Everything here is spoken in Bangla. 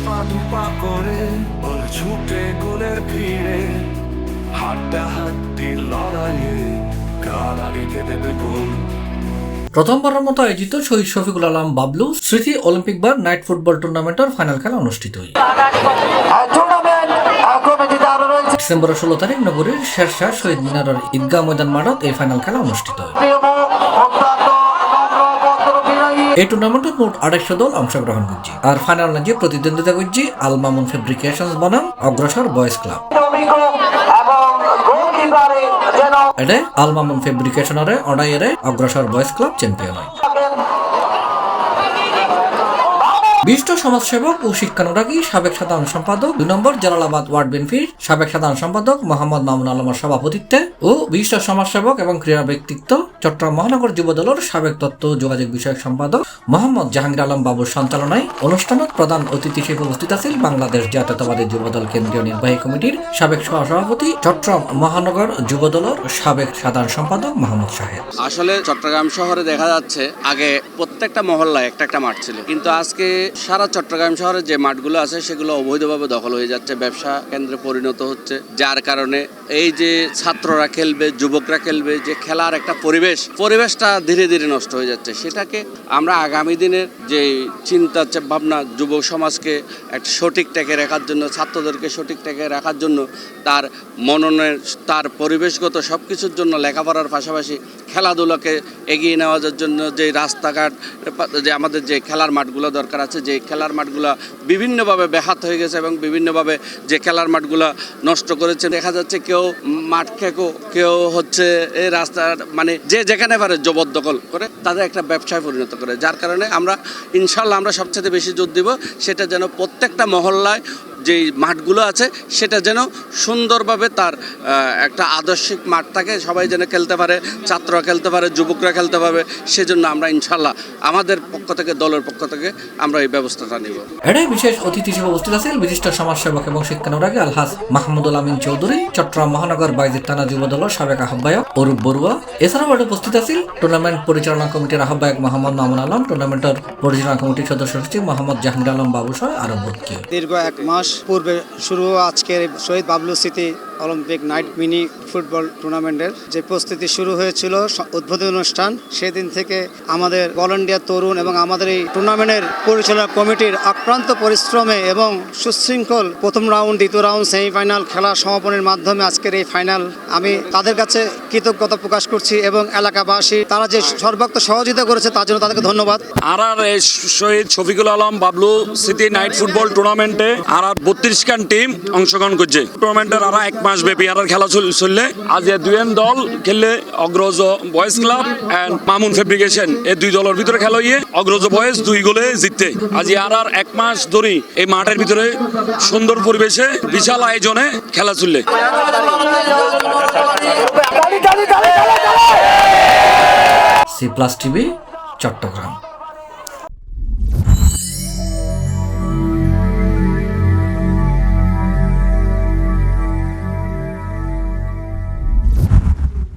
পা করে বলে ছুটে গোলের ভিড়ে হাড্ডাহাড্ডি লড়াইয়ে কাল আগে দেবে গোল। প্রথমবারের মতো আয়োজিত শহীদ শফিকুল আলম বাবলু স্মৃতি অলিম্পিক বার নাইট ফুটবল টুর্নামেন্টের ফাইনাল খেলা অনুষ্ঠিত হয়। ডিসেম্বরের 16 তারিখ নগরীর শেরশাহ শহীদ মিনারের ঈদগাহ ময়দান মাঠত এই ফাইনাল খেলা অনুষ্ঠিত হয়। এই টুর্নামেন্টে মোট 250 দল অংশগ্রহণ করছে। আর ফাইনাল ম্যাচে প্রতিদ্বন্দ্বিতা করছে আল মামুন ফেব্রিকেশনস বনাম অগ্রসর বয়েজ ক্লাব। এটা আল মামুন ফেব্রিকেশনরে অডাইরে অগ্রসর বয়েজ ক্লাব চ্যাম্পিয়ন হয়। বিশিষ্ট সমাজসেবক ও শিক্ষানুরাগী সাবেক সাধারণ সম্পাদক 2 নম্বর জালালাবাদ ওয়ার্ড বিএনপির সাবেক সাধারণ সম্পাদক মোহাম্মদ মামুন আলমের সভাপতিত্বে ও বিশিষ্ট সমাজসেবক এবং ক্রীড়া ব্যক্তিত্ব চট্টগ্রাম মহানগর যুবদলের সাবেক তথ্য যোগাযোগ বিষয়ক সম্পাদক মোহাম্মদ জাহাঙ্গীর আলম বাবুর সঞ্চালনায় অনুষ্ঠানত প্রধান অতিথি হিসেবে উপস্থিত আছেন বাংলাদেশ জাতীয়তাবাদী যুবদল কেন্দ্রীয় নির্বাহী কমিটির সাবেক সহসভাপতি চট্টগ্রাম মহানগর যুবদলের সাবেক সাধারণ সম্পাদক মোহাম্মদ শাহেদ। আসলে চট্টগ্রাম শহরে দেখা যাচ্ছে আগে প্রত্যেকটা মহল্লায় একটা মাঠ ছিল, কিন্তু আজকে সারা চট্টগ্রাম শহরে যে মাঠগুলো আছে সেগুলো অবৈধভাবে দখল হয়ে যাচ্ছে, ব্যবসা কেন্দ্রে পরিণত হচ্ছে, যার কারণে এই যে ছাত্ররা খেলবে, যুবকরা খেলবে, যে খেলার একটা পরিবেশটা ধীরে ধীরে নষ্ট হয়ে যাচ্ছে। সেটাকে আমরা আগামী দিনের যে চিন্তা ভাবনা যুব সমাজকে একটা সঠিক ট্র্যাকে রাখার জন্য, ছাত্রদেরকে সঠিক ট্র্যাকে রাখার জন্য, তার মননের, তার পরিবেশগত সব কিছুর জন্য লেখাপড়ার পাশাপাশি খেলাধুলাকে এগিয়ে নেওয়ার জন্য যে রাস্তাঘাট, যে আমাদের যে খেলার মাঠগুলো দরকার আছে, যে খেলার মাঠগুলো বিভিন্নভাবে ব্যাহত হয়ে গেছে এবং বিভিন্নভাবে যে খেলার মাঠগুলো নষ্ট করেছে। দেখা যাচ্ছে কেউ মাঠ খেকো, কেউ হচ্ছে এই রাস্তার মানে যে যেখানে পারে জবরদখল করে তাদের একটা ব্যবসায় পরিণত করে, যার কারণে আমরা ইনশাল্লাহ আমরা সবচেয়ে বেশি জোর দিব সেটা যেন প্রত্যেকটা মহল্লায় যে মাঠগুলো আছে সেটা যেন সুন্দরভাবে তার একটা আদর্শিক মাঠ থাকে, সবাই যেন খেলতে পারে, ছাত্ররা খেলতে পারে, যুবকরা খেলতে পারবে। সেজন্য আমরা ইনশাল্লাহ আমাদের পক্ষ থেকে, দলের পক্ষ থেকে আমরা এই ব্যবস্থাটা নিব। এটাই বিশেষ অতিথি হিসেবে উপস্থিত আছেন বিশিষ্ট সমাজসেবক এবং শিক্ষানুরাগী আলহাজ মাহমুদুল আমিন চৌধুরী, চট্টগ্রাম মহানগর বাইজিদ থানা যুবদলের সাবেক আহ্বায়ক অরূপ বড়ুয়া। এছাড়াও এটি উপস্থিত আছেন টুর্নামেন্ট পরিচালনা কমিটির আহ্বায়ক মোহাম্মদ মামুন আলম, টুর্নামেন্টের পরিচালনা কমিটির সদস্য সচিব মোহাম্মদ জাহাঙ্গীর আলম বাবু সহ আরো ভর্তি। দীর্ঘ 1 মাস পূর্বে শুরু আজকের শহীদ বাবলু স্মৃতি অলিম্পিক নাইট মিনি ফুটবল টুর্নামেন্টের যে প্রস্তুতি শুরু হয়েছিল উদ্বোধনী অনুষ্ঠান, সেদিন থেকে আমাদের ভলান্টিয়ার তরুণ এবং আমাদের এই টুর্নামেন্টের পরিচালনা কমিটির আক্রান্ত পরিশ্রমে এবং সুশৃঙ্খল প্রথম রাউন্ড, দ্বিতীয় রাউন্ড, সেমিফাইনাল খেলা সমাপনের মাধ্যমে আজকের এই ফাইনাল, আমি তাদের কাছে কৃতজ্ঞতা প্রকাশ করছি এবং এলাকাবাসী তারা যে সর্বাত্মক সহযোগিতা করেছে তার জন্য তাদেরকে ধন্যবাদ। আর শহীদ শফিকুল আলম বাবলু স্মৃতি নাইট ফুটবল টুর্নামেন্টে আর 32 খান টিম অংশগ্রহণ করছে। টুর্নামেন্টের আর 1 মাস ব্যাপী আর খেলা চললে আজ 2 দল খেললে Agraj boys club and Mamun fabrication, এই 2 দলের ভিতরে খেলা হইয়ে অগ্রজ বয়েজ 2 গোলে জিততে। আজ আর 1 মাস ধরে এই মাঠের ভিতরে সুন্দর পরিবেশে বিশাল আয়োজনে খেলা চললে। C plus TV, Chittagong.